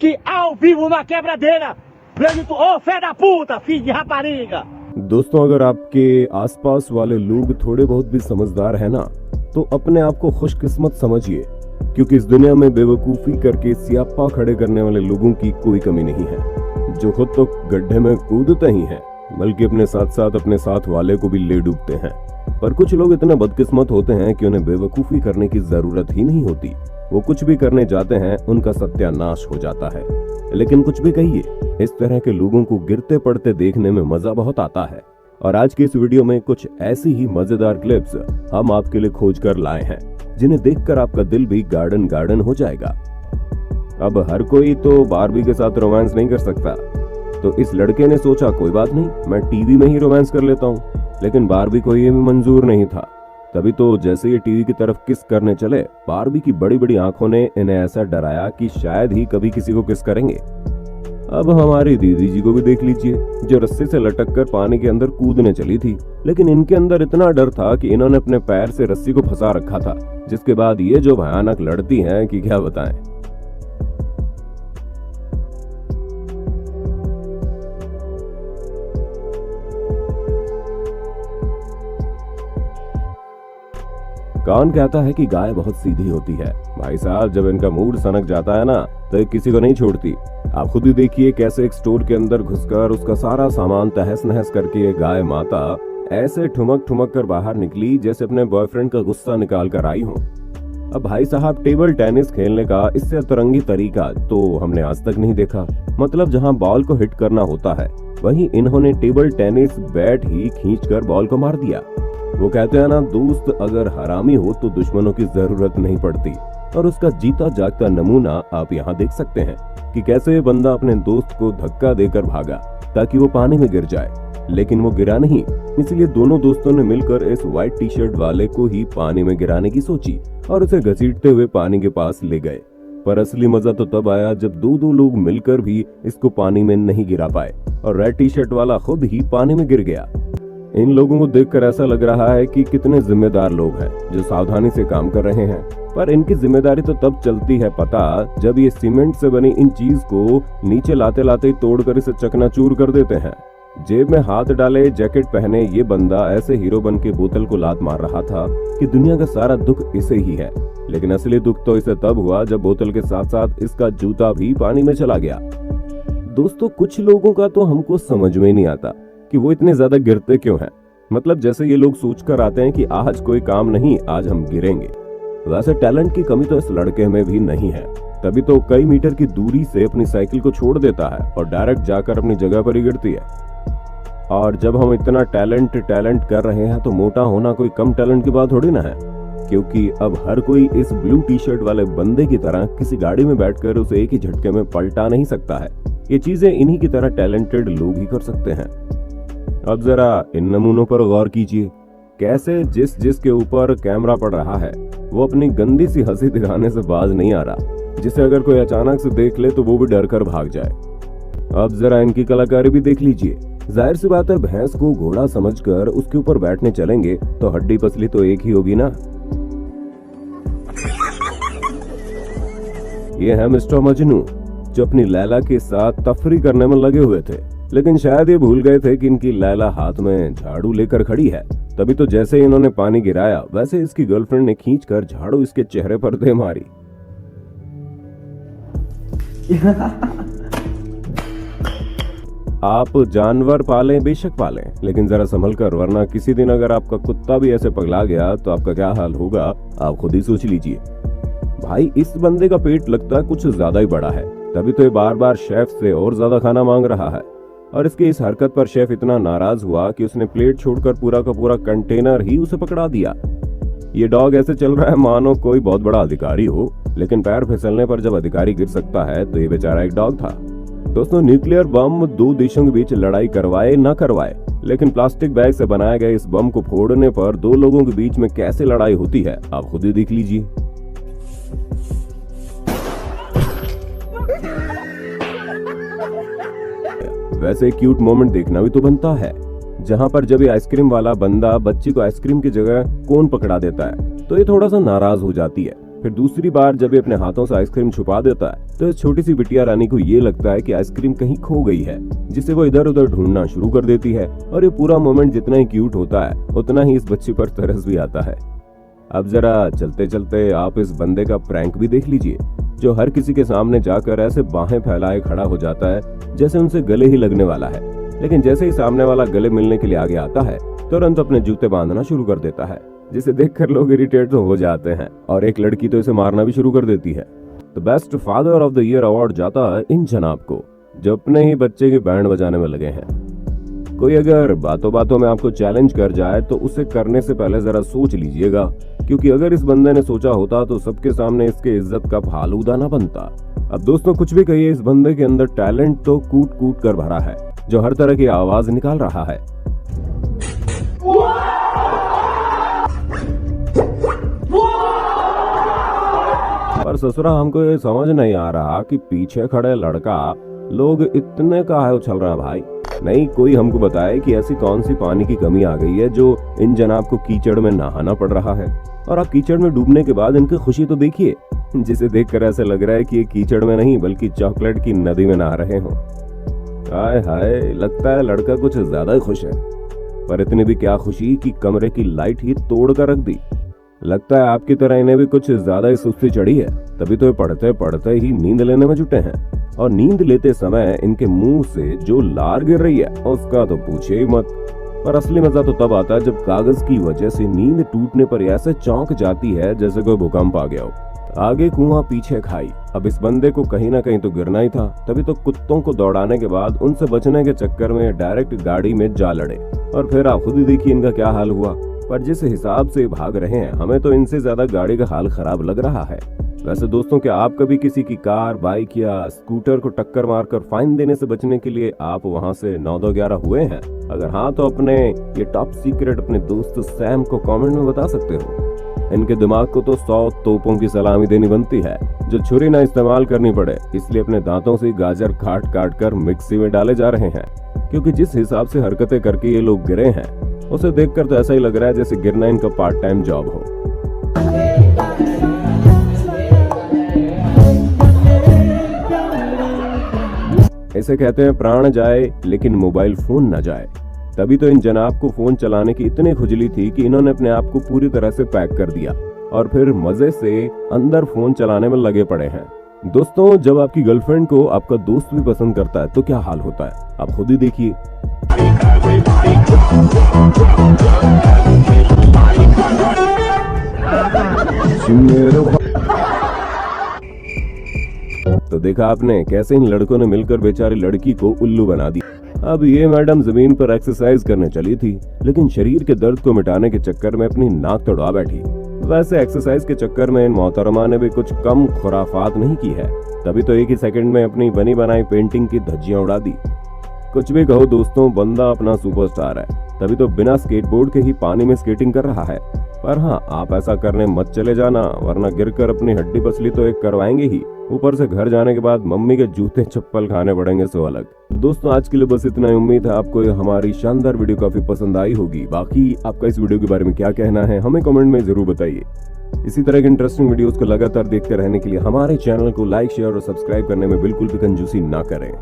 aqui ao vivo na quebradeira. Grito, ô fé da puta, filho de rapariga। दोस्तों, अगर आपके आसपास वाले लोग थोड़े बहुत भी समझदार हैं ना, तो अपने आप को खुशकिस्मत समझिए, क्योंकि इस दुनिया में बेवकूफी करके सियापा खड़े करने वाले लोगों की कोई कमी नहीं है, जो खुद तो गड्ढे में कूदते ही हैं, बल्कि अपने साथ साथ अपने साथ वाले को भी ले डूबते हैं। पर कुछ लोग इतने बदकिस्मत होते हैं कि उन्हें बेवकूफी करने की जरूरत ही नहीं होती। वो कुछ भी करने जाते हैं, उनका सत्यानाश हो जाता है। लेकिन कुछ भी कहिए, इस तरह के लोगों को गिरते पड़ते देखने में मजा बहुत आता है। और आज की इस वीडियो में कुछ ऐसी ही मजेदार क्लिप्स हम आपके लिए खोज कर लाए हैं, जिन्हें देखकर आपका दिल भी गार्डन गार्डन हो जाएगा। अब हर कोई तो बारबी के साथ रोमांस नहीं कर सकता, तो इस लड़के ने सोचा कोई बात नहीं, मैं टीवी में ही रोमांस कर लेता हूँ। लेकिन बारबी को ये भी मंजूर नहीं था। तभी तो जैसे ये टीवी की तरफ किस करने चले, बारबी की बड़ी बड़ी आंखों ने इन्हें ऐसा डराया कि शायद ही कभी किसी को किस करेंगे। अब हमारी दीदी जी को भी देख लीजिए, जो रस्सी से लटक कर पानी के अंदर कूदने चली थी, लेकिन इनके अंदर इतना डर था कि इन्होंने अपने पैर से रस्सी को फंसा रखा था, जिसके बाद ये जो भयानक लड़ती हैं कि क्या बताएं। कौन कहता है कि गाय बहुत सीधी होती है? भाई साहब, जब इनका मूड सनक जाता है ना, तो किसी को नहीं छोड़ती। आप खुद ही देखिए कैसे एक स्टोर के अंदर घुसकर उसका सारा सामान तहस नहस करके ये गाय माता ऐसे ठुमक ठुमक कर बाहर निकली जैसे अपने बॉयफ्रेंड का गुस्सा निकाल कर आई हो। अब भाई साहब, टेबल टेनिस खेलने का इससे अतरंगी तरीका तो हमने आज तक नहीं देखा। मतलब जहां बॉल को हिट करना होता है, वहीं इन्होंने टेबल टेनिस बैट ही खींचकर बॉल को मार दिया। वो कहते हैं ना, दोस्त अगर हरामी हो तो दुश्मनों की जरूरत नहीं पड़ती। और उसका जीता जागता नमूना आप यहाँ देख सकते हैं कि कैसे ये बंदा अपने दोस्त को धक्का देकर भागा ताकि वो पानी में गिर जाए, लेकिन वो गिरा नहीं। इसलिए दोनों दोस्तों ने मिलकर इस व्हाइट टी शर्ट वाले को ही पानी में गिराने की सोची और उसे घसीटते हुए पानी के पास ले गए। पर असली मजा तो तब आया जब दो लोग मिलकर भी इसको पानी में नहीं गिरा पाए और रेड टी शर्ट वाला खुद ही पानी में गिर गया। इन लोगों को देखकर ऐसा लग रहा है कि कितने जिम्मेदार लोग हैं जो सावधानी से काम कर रहे हैं। पर इनकी जिम्मेदारी तो तब चलती है पता, जब ये सीमेंट से बनी इन चीज को नीचे लाते लाते तोड़कर इसे चकनाचूर कर देते हैं। जेब में हाथ डाले, जैकेट पहने ये बंदा ऐसे हीरो बन के बोतल को लात मार रहा था कि दुनिया का सारा दुख इसे ही है। लेकिन असली दुख तो इसे तब हुआ जब बोतल के साथ साथ इसका जूता भी पानी में चला गया। दोस्तों, कुछ लोगों का तो हमको समझ में नहीं आता कि वो इतने ज्यादा गिरते क्यों हैं। मतलब जैसे ये लोग सोच कर आते हैं कि आज कोई काम नहीं, आज हम गिरेंगे। वैसे टैलेंट की कमी तो इस लड़के में भी नहीं है, तभी तो कई मीटर की दूरी से अपनी साइकिल को छोड़ देता है और डायरेक्ट जाकर अपनी जगह पर ही गिरती है। और जब हम इतना टैलेंट कर रहे हैं, तो मोटा होना कोई कम टैलेंट की बात थोड़ी ना है, क्योंकि अब हर कोई इस ब्लू टी शर्ट वाले बंदे की तरह किसी गाड़ी में बैठकर उसे एक ही झटके में पलटा नहीं सकता है। ये चीजें इन्हीं की तरह टैलेंटेड लोग ही कर सकते हैं। अब जरा इन नमूनों पर गौर कीजिए, कैसे जिस के ऊपर कैमरा पड़ रहा है वो अपनी गंदी सी हंसी दिखाने से बाज नहीं आ रहा, जिसे अगर कोई अचानक से देख ले तो वो भी डर कर भाग जाए। अब जरा इनकी कलाकारी भी देख लीजिए। जाहिर सी बात है, भैंस को घोड़ा समझकर उसके ऊपर बैठने चलेंगे तो हड्डी पसली तो एक ही होगी ना। ये है मिस्टर मजनू, जो अपनी लैला के साथ तफरी करने में लगे हुए थे, लेकिन शायद ये भूल गए थे कि इनकी लैला हाथ में झाड़ू लेकर खड़ी है। तभी तो जैसे इन्होंने पानी गिराया, वैसे इसकी गर्लफ्रेंड ने खींचकर झाड़ू इसके चेहरे पर दे मारी। आप जानवर पालें, बेशक पालें, लेकिन जरा संभल कर, वरना किसी दिन अगर आपका कुत्ता भी ऐसे पगला गया तो आपका क्या हाल होगा, आप खुद ही सोच लीजिए। भाई, इस बंदे का पेट लगता कुछ ज्यादा ही बड़ा है, तभी तो ये बार बार शेफ से और ज्यादा खाना मांग रहा है। और इसकी इस हरकत पर शेफ इतना नाराज हुआ कि उसने प्लेट छोड़कर पूरा का पूरा कंटेनर ही उसे पकड़ा दिया। ये डॉग ऐसे चल रहा है मानो कोई बहुत बड़ा अधिकारी हो, लेकिन पैर फिसलने पर जब अधिकारी गिर सकता है तो ये बेचारा एक डॉग था। दोस्तों, न्यूक्लियर बम दो देशों के बीच लड़ाई करवाए ना करवाए, लेकिन प्लास्टिक बैग से बनाए गए इस बम को फोड़ने पर दो लोगों के बीच में कैसे लड़ाई होती है, आप खुद ही देख लीजिए। वैसे क्यूट मोमेंट देखना भी तो बनता है, जहां पर जब ये आइसक्रीम वाला बंदा बच्ची को आइसक्रीम की जगह कोन पकड़ा देता है तो ये थोड़ा सा नाराज हो जाती है। फिर दूसरी बार जब ये अपने हाथों से आइसक्रीम छुपा देता है तो इस छोटी सी बिटिया रानी को ये लगता है कि आइसक्रीम कहीं खो गई है, जिसे वो इधर उधर ढूंढना शुरू कर देती है। और ये पूरा मोमेंट जितना ही क्यूट होता है उतना ही इस बच्ची पर तरस भी आता है। अब जरा चलते चलते आप इस बंदे का प्रैंक भी देख लीजिए, जो हर किसी के सामने जाकर ऐसे बाहें फैलाए खड़ा हो जाता है जैसे उनसे गले ही लगने वाला है। लेकिन जैसे ही सामने वाला गले मिलने के लिए आगे आता है तुरंत अपने जूते बांधना शुरू कर देता है, जिसे देखकर लोग इरिटेट तो हो जाते हैं और एक लड़की तो इसे मारना भी शुरू कर देती है। तो best father of the year award जाता है इन जनाब को, जो अपने ही बच्चे की बैंड बजाने में लगे हैं। कोई अगर बातों बातों में आपको चैलेंज कर जाए तो उसे करने से पहले जरा सोच लीजिएगा, क्योंकि अगर इस बंदे ने सोचा होता तो सबके सामने इसके इज्जत का फालूदा ना बनता। अब दोस्तों कुछ भी कहिए, इस बंदे के अंदर टैलेंट तो कूट कूट कर भरा है, जो हर तरह की आवाज निकाल रहा है। पर ससुरा हमको ये समझ नहीं आ रहा कि पीछे खड़े लड़का लोग इतने काहे उछल रहा भाई। नहीं कोई हमको बताए कि ऐसी कौन सी पानी की कमी आ गई है जो इन जनाब को कीचड़ में नहाना पड़ रहा है। और आप कीचड़ में डूबने के बाद इनकी खुशी तो देखिए, जिसे देखकर ऐसा लग रहा है कि ये कीचड़ में नहीं बल्कि चॉकलेट की नदी में नहा रहे हो। हाय हाय, लगता है लड़का कुछ ज्यादा ही खुश है। पर इतनी भी क्या खुशी कि कमरे की लाइट ही तोड़ कर रख दी। लगता है आपकी तरह इन्हें भी कुछ ज्यादा ही सुस्ती चढ़ी है, तभी तो पढ़ते पढ़ते ही नींद लेने में जुटे हैं। और नींद लेते समय इनके मुंह से जो लार गिर रही है उसका तो पूछे ही मत। पर असली मजा तो तब आता है जब कागज की वजह से नींद टूटने पर ऐसे चौंक जाती है जैसे कोई भूकंप आ गया हो। आगे कुआं पीछे खाई। अब इस बंदे को कहीं ना कहीं तो गिरना ही था, तभी तो कुत्तों को दौड़ाने के बाद उनसे बचने के चक्कर में डायरेक्ट गाड़ी में जा लड़े। और फिर आप खुद ही देखिए इनका क्या हाल हुआ। पर जिस हिसाब से भाग रहे हैं हमें तो इनसे ज्यादा गाड़ी का हाल खराब लग रहा है। वैसे दोस्तों, क्या आप कभी किसी की कार, बाइक या स्कूटर को टक्कर मारकर फाइन देने से बचने के लिए आप वहां से 9-2-11 हुए हैं? अगर हाँ तो अपने ये टॉप सीक्रेट अपने दोस्त सैम को कमेंट में बता सकते हो। इनके दिमाग को तो 100 तोपों की सलामी देनी बनती है, जो छुरी ना इस्तेमाल करनी पड़े, इसलिए अपने दांतों से गाजर काट काट कर मिक्सी में डाले जा रहे हैं। क्योंकि जिस हिसाब से हरकतें करके ये लोग गिरे हैं उसे देखकर तो ऐसा ही लग रहा है जैसे गिरना इनका पार्ट टाइम जॉब हो। इसे कहते हैं प्राण जाए लेकिन मोबाइल फोन न जाए। तभी तो इन जनाब को फोन चलाने की इतनी खुजली थी कि इन्होंने अपने आप को पूरी तरह से पैक कर दिया और फिर मजे से अंदर फोन चलाने में लगे पड़े हैं। दोस्तों, जब आपकी गर्लफ्रेंड को आपका दोस्त भी पसंद करता है तो क्या हाल होता है, आप खुद ही देखिए। तो देखा आपने कैसे इन लड़कों ने मिलकर बेचारी लड़की को उल्लू बना दिया। अब ये मैडम जमीन पर एक्सरसाइज करने चली थी, लेकिन शरीर के दर्द को मिटाने के चक्कर में अपनी नाक तोड़वा बैठी। वैसे एक्सरसाइज के चक्कर में इन मोहतरमा ने भी कुछ कम खुराफात नहीं की है, तभी तो एक ही सेकंड में अपनी बनी बनाई पेंटिंग की धज्जियां उड़ा दी। कुछ भी कहो दोस्तों, बंदा अपना सुपरस्टार है, तभी तो बिना स्केटबोर्ड के ही पानी में स्केटिंग कर रहा है। पर हाँ, आप ऐसा करने मत चले जाना, वरना गिरकर अपनी हड्डी पसली तो एक करवाएंगे ही, ऊपर से घर जाने के बाद मम्मी के जूते चप्पल खाने पड़ेंगे सो अलग। दोस्तों, आज के लिए बस इतना ही। उम्मीद है आपको हमारी शानदार वीडियो काफी पसंद आई होगी। बाकी आपका इस वीडियो के बारे में क्या कहना है हमें कमेंट में जरूर बताइए। इसी तरह के इंटरेस्टिंग वीडियोस को लगातार देखते रहने के लिए हमारे चैनल को लाइक, शेयर और सब्सक्राइब करने में बिल्कुल भी कंजूसी ना करें।